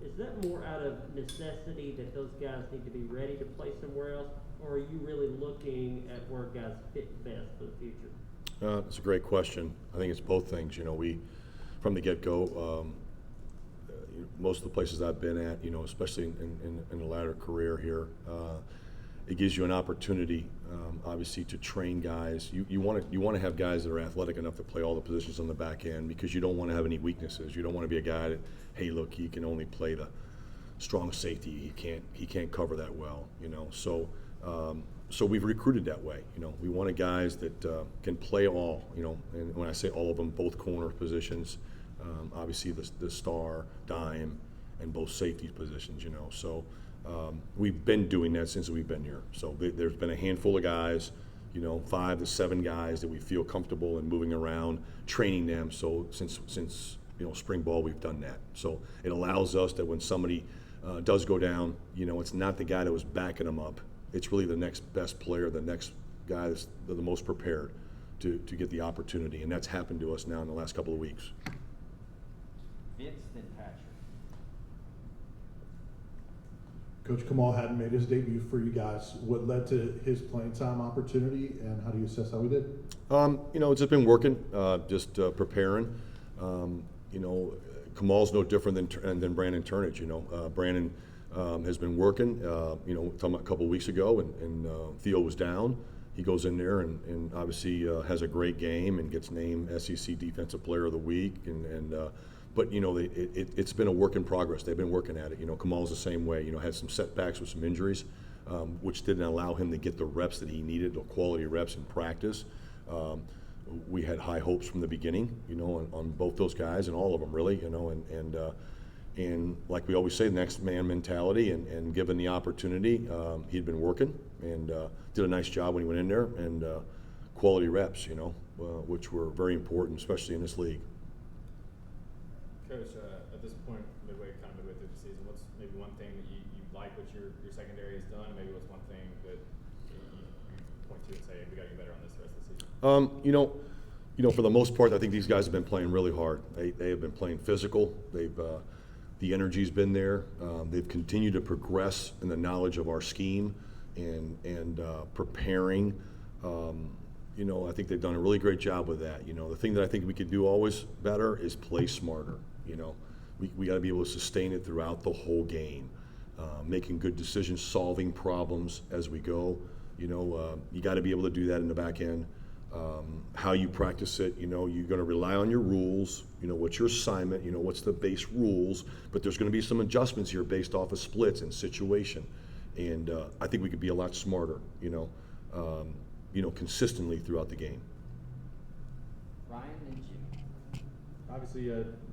Is that more out of necessity that those guys need to be ready to play somewhere else, or are you really looking at where guys fit best for the future? It's a great question. I think it's both things. We, from the get-go, most of the places I've been at, especially in the latter career here, it gives you an opportunity, obviously, to train guys. You want to have guys that are athletic enough to play all the positions on the back end, because you don't want to have any weaknesses. You don't want to be a guy that, hey, look, he can only play the strong safety. He can't cover that well. So we've recruited that way. We wanted guys that can play all. And when I say all of them, both corner positions, obviously the star, dime, and both safety positions. So we've been doing that since we've been here. So there's been a handful of guys, 5 to 7 guys that we feel comfortable in moving around, training them. So since spring ball, we've done that. So it allows us that when somebody does go down, it's not the guy that was backing them up. It's really the next best player, the next guy that's the most prepared to get the opportunity. And that's happened to us now in the last couple of weeks. Vince, then Patrick. Coach Kamal Hadden made his debut for you guys. What led to his playing time opportunity, and how do you assess how he did? It's just been working, preparing. Kamal's no different than Brandon Turnage. Brandon has been working. Talking about a couple of weeks ago, and Theo was down. He goes in there and obviously has a great game and gets named SEC Defensive Player of the Week. But it's been a work in progress. They've been working at it. Kamal's the same way. Had some setbacks with some injuries, which didn't allow him to get the reps that he needed, the quality reps in practice. We had high hopes from the beginning, on both those guys and all of them really, and like we always say, next man mentality, and given the opportunity, he'd been working and did a nice job when he went in there, and quality reps, which were very important, especially in this league. Coach, at this point, midway through the season, what's maybe one thing that you like what your secondary has done? Maybe what's one thing that you point to and say, we got to get better on this the rest of the season? For the most part, I think these guys have been playing really hard. They have been playing physical. The energy's been there. They've continued to progress in the knowledge of our scheme and preparing. I think they've done a really great job with that. The thing that I think we could do always better is play smarter. We got to be able to sustain it throughout the whole game, making good decisions, solving problems as we go. You got to be able to do that in the back end. How you practice it, you're going to rely on your rules. What's your assignment? What's the base rules? But there's going to be some adjustments here based off of splits and situation. And I think we could be a lot smarter, consistently throughout the game. Ryan and Jimmy. Obviously,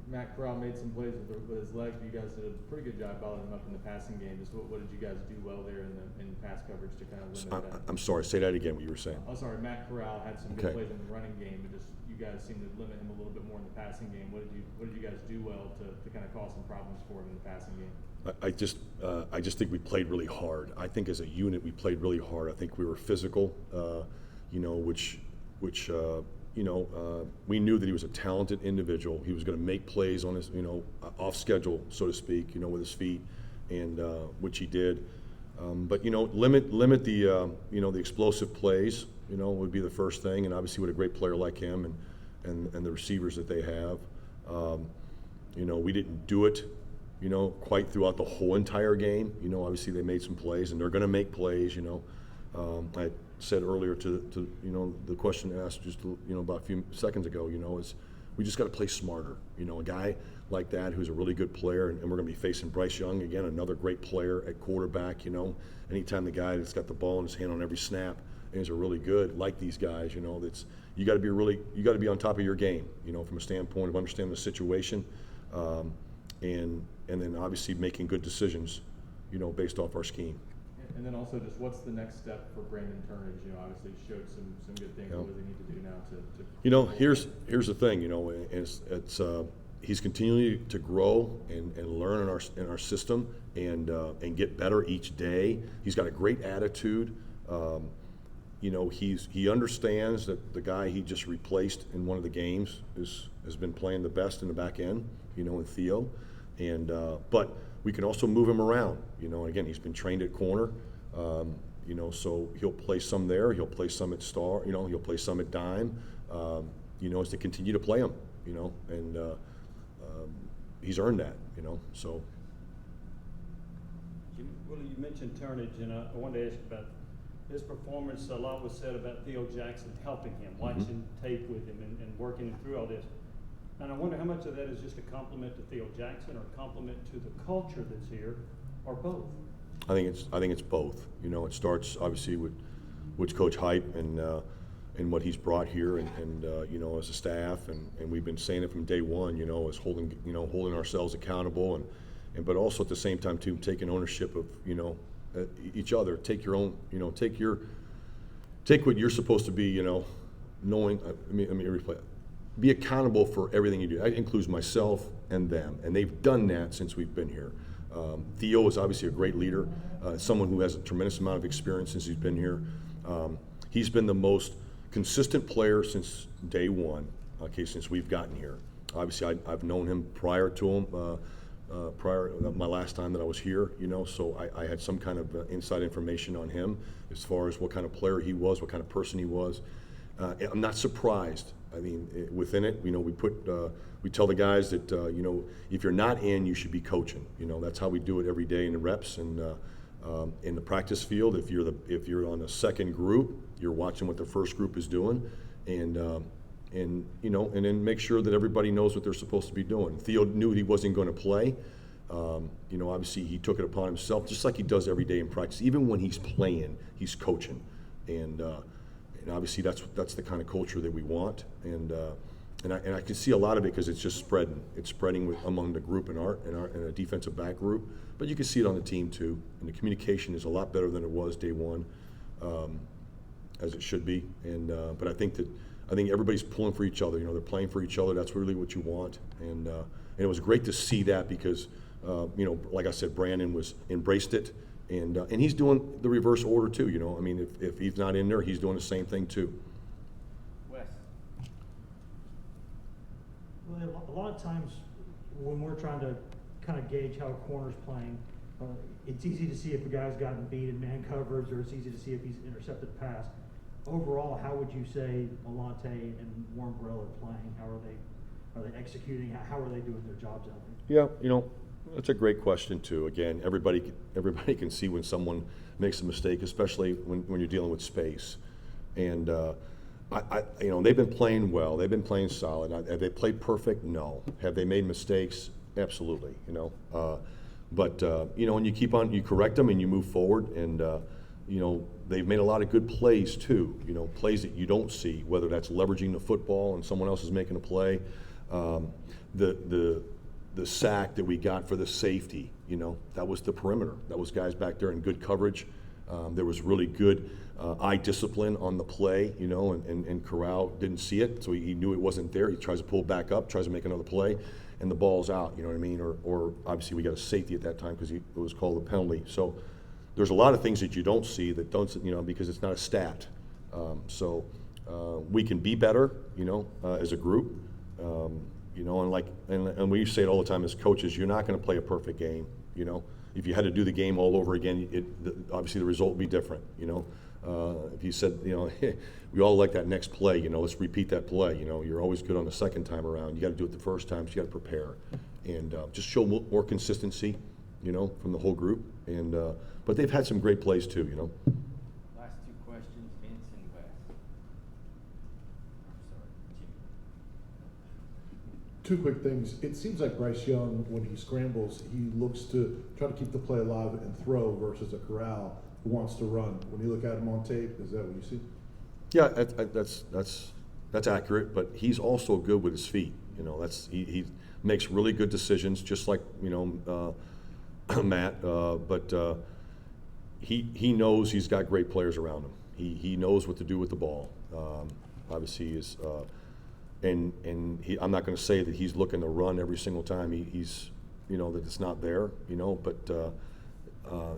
Matt Corral made some plays with his legs, but you guys did a pretty good job bottling him up in the passing game. Just what did you guys do well there in pass coverage to kind of limit that? I'm sorry, say that again, what you were saying. Oh, sorry, Matt Corral had some good plays in the running game, but just you guys seemed to limit him a little bit more in the passing game. What did you guys do well to kind of cause some problems for him in the passing game? I just think we played really hard. I think as a unit we played really hard. I think we were physical, which we knew that he was a talented individual. He was going to make plays on his, off schedule, so to speak, with his feet, and which he did. But limit the the explosive plays, would be the first thing. And obviously with a great player like him and the receivers that they have, we didn't do it, quite throughout the whole entire game. Obviously they made some plays, and they're going to make plays. I said earlier to the question asked just about a few seconds ago, is we just got to play smarter. A guy like that who's a really good player, and we're going to be facing Bryce Young again, another great player at quarterback. Anytime the guy that's got the ball in his hand on every snap and is really good, like these guys, that's you got to be on top of your game, from a standpoint of understanding the situation, and then obviously making good decisions, based off our scheme. And then also, just what's the next step for Brandon Turnage? Obviously showed some good things. What does he need to do now to here's the thing. It's he's continuing to grow and learn in our system and get better each day. He's got a great attitude. He understands that the guy he just replaced in one of the games has been playing the best in the back end. In Theo. And but we can also move him around, you know. And again, he's been trained at corner, you know, so he'll play some there, he'll play some at star, you know, he'll play some at dime, you know, as to continue to play him, you know, and he's earned that, you know, so. Willie, you mentioned Turnage, and I wanted to ask you about his performance. A lot was said about Theo Jackson helping him, watching tape with him, and working him through all this. And I wonder how much of that is just a compliment to Theo Jackson, or a compliment to the culture that's here, or both. I think it's both. You know, it starts obviously with Coach Hype and what he's brought here, and you know, as a staff, and we've been saying it from day one. You know, as holding ourselves accountable, and but also at the same time too, taking ownership of, you know, each other. Take your own, you know, take what you're supposed to be, you know, knowing. I mean, replay. Be accountable for everything you do. That includes myself and them, and they've done that since we've been here. Theo is obviously a great leader, someone who has a tremendous amount of experience since he's been here. He's been the most consistent player since day one, okay, since we've gotten here. Obviously, I've known him prior to him, my last time that I was here, you know, so I had some kind of inside information on him as far as what kind of player he was, what kind of person he was. I'm not surprised. I mean, within it, you know, we tell the guys that, you know, if you're not in, you should be coaching. You know, that's how we do it every day in the reps and in the practice field. If you're on a second group, you're watching what the first group is doing, and you know, and then make sure that everybody knows what they're supposed to be doing. Theo knew he wasn't going to play. You know, obviously he took it upon himself, just like he does every day in practice. Even when he's playing, he's coaching, and obviously that's the kind of culture that we want, and I can see a lot of it because it's just spreading. It's spreading among the group and a defensive back group, but you can see it on the team too. And the communication is a lot better than it was day one, as it should be. And but I think everybody's pulling for each other. You know, they're playing for each other. That's really what you want. And it was great to see that because you know, like I said, Brandon embraced it. And he's doing the reverse order too, you know. I mean, if he's not in there, he's doing the same thing too. Wes. Well, a lot of times when we're trying to kind of gauge how a corner's playing, it's easy to see if a guy's gotten beat in man coverage, or it's easy to see if he's intercepted a pass. Overall, how would you say Alante and Warren Burrell are playing? How are they executing? How are they doing their jobs out there? Yeah, you know, that's a great question too. Again, everybody can see when someone makes a mistake, especially when you're dealing with space. And you know, they've been playing well. They've been playing solid. Have they played perfect? No. Have they made mistakes? Absolutely. You know, but you know, and you correct them and you move forward. And you know, they've made a lot of good plays too. You know, plays that you don't see, whether that's leveraging the football and someone else is making a play. The sack that we got for the safety, you know, that was the perimeter. That was guys back there in good coverage. There was really good eye discipline on the play, you know, and Corral didn't see it, so he knew it wasn't there. He tries to pull back up, tries to make another play, and the ball's out, you know what I mean? Or obviously we got a safety at that time because it was called a penalty. So there's a lot of things that you don't see that don't, you know, because it's not a stat. So we can be better, you know, as a group. You know, and we say it all the time as coaches, you're not going to play a perfect game. You know, if you had to do the game all over again, obviously the result would be different. You know, if you said, you know, hey, we all like that next play, you know, let's repeat that play. You know, you're always good on the second time around. You got to do it the first time, so you got to prepare and just show more consistency, you know, from the whole group. And but they've had some great plays too, you know. Last two questions, Vince and Wes. I'm sorry, Jimmy. Two quick things. It seems like Bryce Young, when he scrambles, he looks to try to keep the play alive and throw versus a Corral who wants to run. When you look at him on tape, is that what you see? Yeah, that's accurate. But he's also good with his feet. You know, he makes really good decisions, just like, you know, Matt. But he knows he's got great players around him. He knows what to do with the ball. Obviously, is. And I'm not going to say that he's looking to run every single time he's, you know, that it's not there, you know, but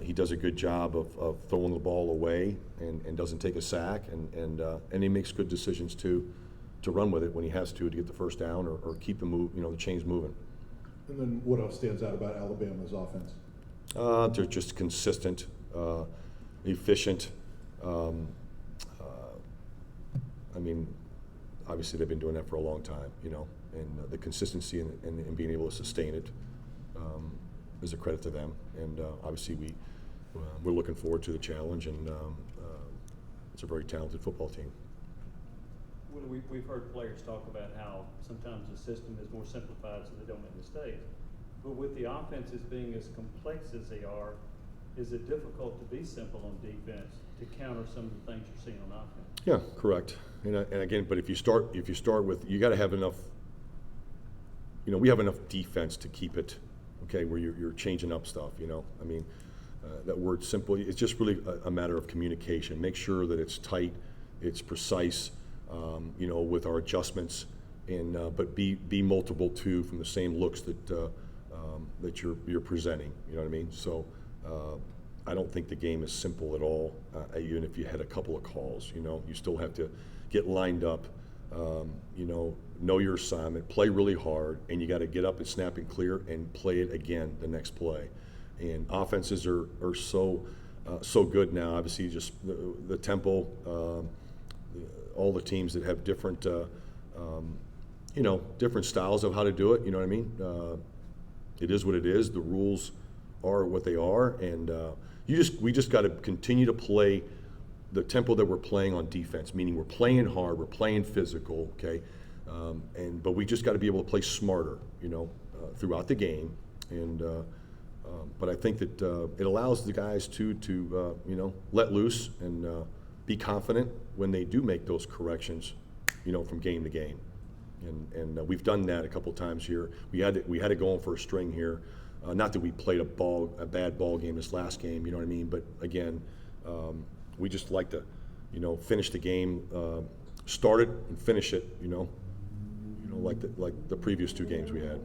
he does a good job of throwing the ball away and doesn't take a sack, and he makes good decisions to run with it when he has to get the first down or keep the move, you know, the chains moving. And then what else stands out about Alabama's offense? They're just consistent, efficient. I mean, obviously they've been doing that for a long time, you know, and the consistency and being able to sustain it is a credit to them. And obviously we're looking forward to the challenge, and it's a very talented football team. Well, we've heard players talk about how sometimes the system is more simplified so they don't make mistakes. But with the offenses being as complex as they are, is it difficult to be simple on defense to counter some of the things you're seeing on offense? Yeah, correct. And again, but if you start with, you got to have enough. You know, we have enough defense to keep it, okay, where you're changing up stuff. You know, I mean, that word simple. It's just really a matter of communication. Make sure that it's tight, it's precise. You know, with our adjustments, and but be multiple too from the same looks that you're presenting. You know what I mean? So I don't think the game is simple at all. Even if you had a couple of calls, you know, you still have to get lined up. You know your assignment, play really hard, and you got to get up and snap and clear and play it again the next play. And offenses are so good now. Obviously, just the tempo. All the teams that have different, you know, different styles of how to do it. You know what I mean? It is what it is. The rules are what they are, and we just got to continue to play the tempo that we're playing on defense. Meaning we're playing hard, we're playing physical, okay, but we just got to be able to play smarter, you know, throughout the game. And but I think that it allows the guys to you know, let loose and be confident when they do make those corrections, you know, from game to game. And we've done that a couple times here. We had it going for a string here. Not that we played a bad ball game this last game, you know what I mean? But again, we just like to, you know, finish the game, start it and finish it, you know, like the previous two games we had.